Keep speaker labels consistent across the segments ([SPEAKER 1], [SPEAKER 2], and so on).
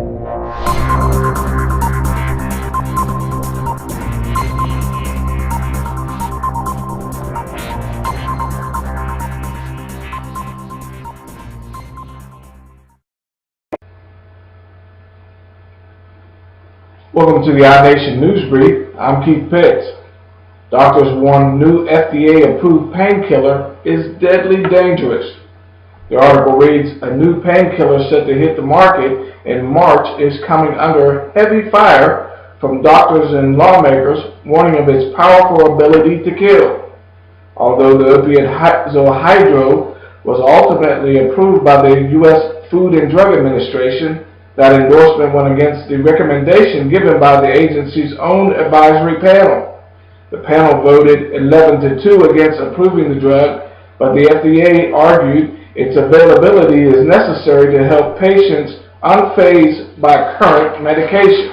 [SPEAKER 1] Welcome to the iNation News Brief. I'm Keith Pitts. Doctors warn new FDA Approved Painkiller is deadly dangerous. The article reads, a new painkiller set to hit the market in March is coming under heavy fire from doctors and lawmakers warning of its powerful ability to kill. Although the opiate Zohydro was ultimately approved by the U.S. Food and Drug Administration, that endorsement went against the recommendation given by the agency's own advisory panel. The panel voted 11-2 against approving the drug, but the FDA argued its availability is necessary to help patients unfazed by current medication.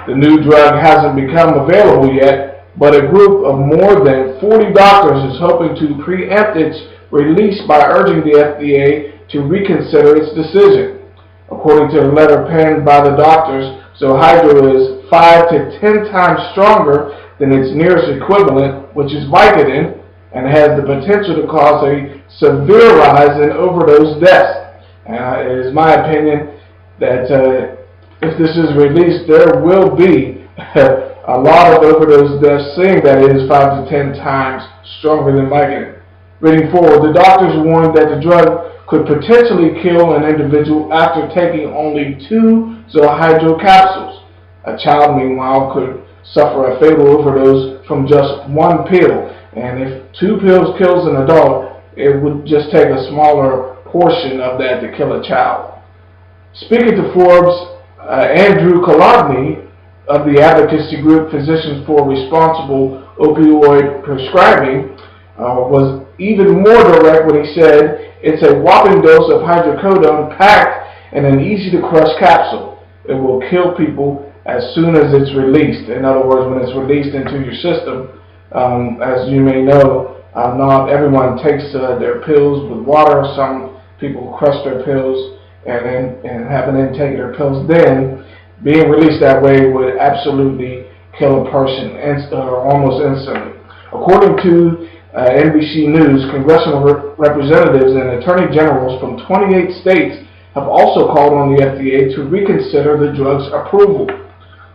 [SPEAKER 1] The new drug hasn't become available yet, but a group of more than 40 doctors is hoping to preempt its release by urging the FDA to reconsider its decision. According to a letter penned by the doctors, Zohydro is 5 to 10 times stronger than its nearest equivalent, which is Vicodin, and has the potential to cause a severe rise in overdose deaths. It is my opinion that if this is released, there will be a lot of overdose deaths, seeing that it is 5 to 10 times stronger than Vicodin. Reading forward, the doctors warned that the drug could potentially kill an individual after taking only 2 Zohydro capsules. A child, meanwhile, could suffer a fatal overdose from just 1 pill, and if 2 pills kills an adult, it would just take a smaller portion of that to kill a child. Speaking to Forbes, Andrew Kolodny of the advocacy group Physicians for Responsible Opioid Prescribing was even more direct when he said, it's a whopping dose of hydrocodone packed in an easy-to-crush capsule. It will kill people as soon as it's released. In other words, when it's released into your system. As you may know, not everyone takes their pills with water. Some people crush their pills and have an intake of their pills. Then, being released that way would absolutely kill a person almost instantly. According to NBC News, congressional representatives and attorney generals from 28 states have also called on the FDA to reconsider the drug's approval.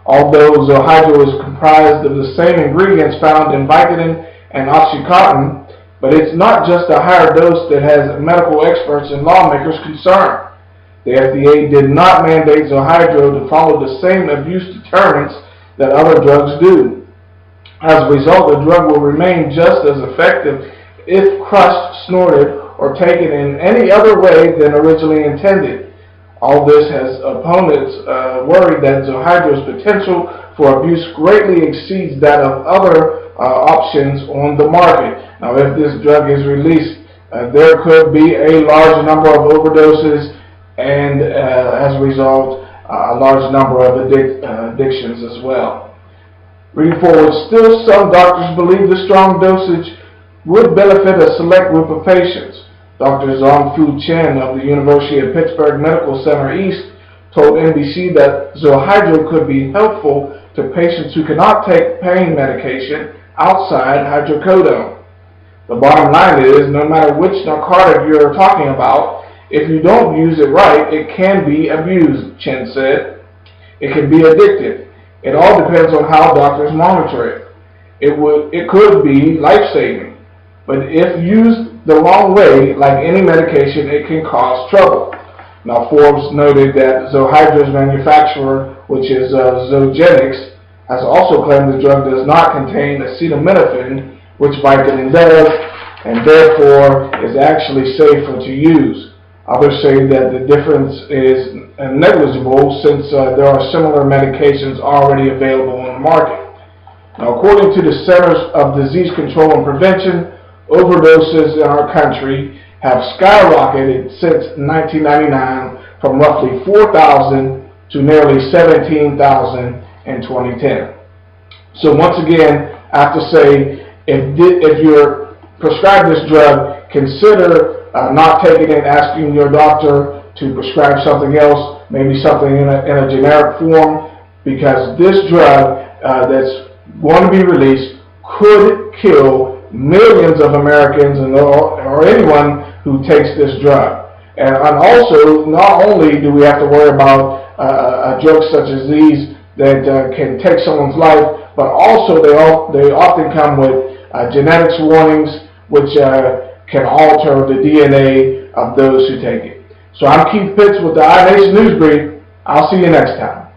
[SPEAKER 1] Although Zohydro is comprised of the same ingredients found in Vicodin and Oxycontin, but it's not just a higher dose that has medical experts and lawmakers concerned. The FDA did not mandate Zohydro to follow the same abuse deterrents that other drugs do. As a result, the drug will remain just as effective if crushed, snorted, or taken in any other way than originally intended. All this has opponents worried that Zohydro's potential for abuse greatly exceeds that of other options on the market. Now, if this drug is released, there could be a large number of overdoses and, as a result, a large number of addictions as well. Reading forward, still some doctors believe the strong dosage would benefit a select group of patients. Dr. Zongfu Chen of the University of Pittsburgh Medical Center East told NBC that Zohydro could be helpful to patients who cannot take pain medication outside hydrocodone. The bottom line is, no matter which narcotic you're talking about, if you don't use it right, it can be abused, Chen said. It can be addictive. It all depends on how doctors monitor it. It could be life-saving, but if used the wrong way, like any medication, it can cause trouble. Now, Forbes noted that Zohydro's manufacturer, which is Zogenix, has also claimed the drug does not contain acetaminophen, which Vicodin does, and therefore is actually safer to use. Others say that the difference is negligible since there are similar medications already available on the market. Now, according to the Centers of Disease Control and Prevention, overdoses in our country have skyrocketed since 1999 from roughly 4,000 to nearly 17,000 in 2010. So once again, I have to say, if you're prescribed this drug, consider not taking it, asking your doctor to prescribe something else, maybe something in a generic form, because this drug that's going to be released could kill millions of Americans or anyone who takes this drug. And also, not only do we have to worry about drugs such as these that can take someone's life, but also they often come with genetics warnings, which can alter the DNA of those who take it. So I'm Keith Pitts with the iNation News Brief. I'll see you next time.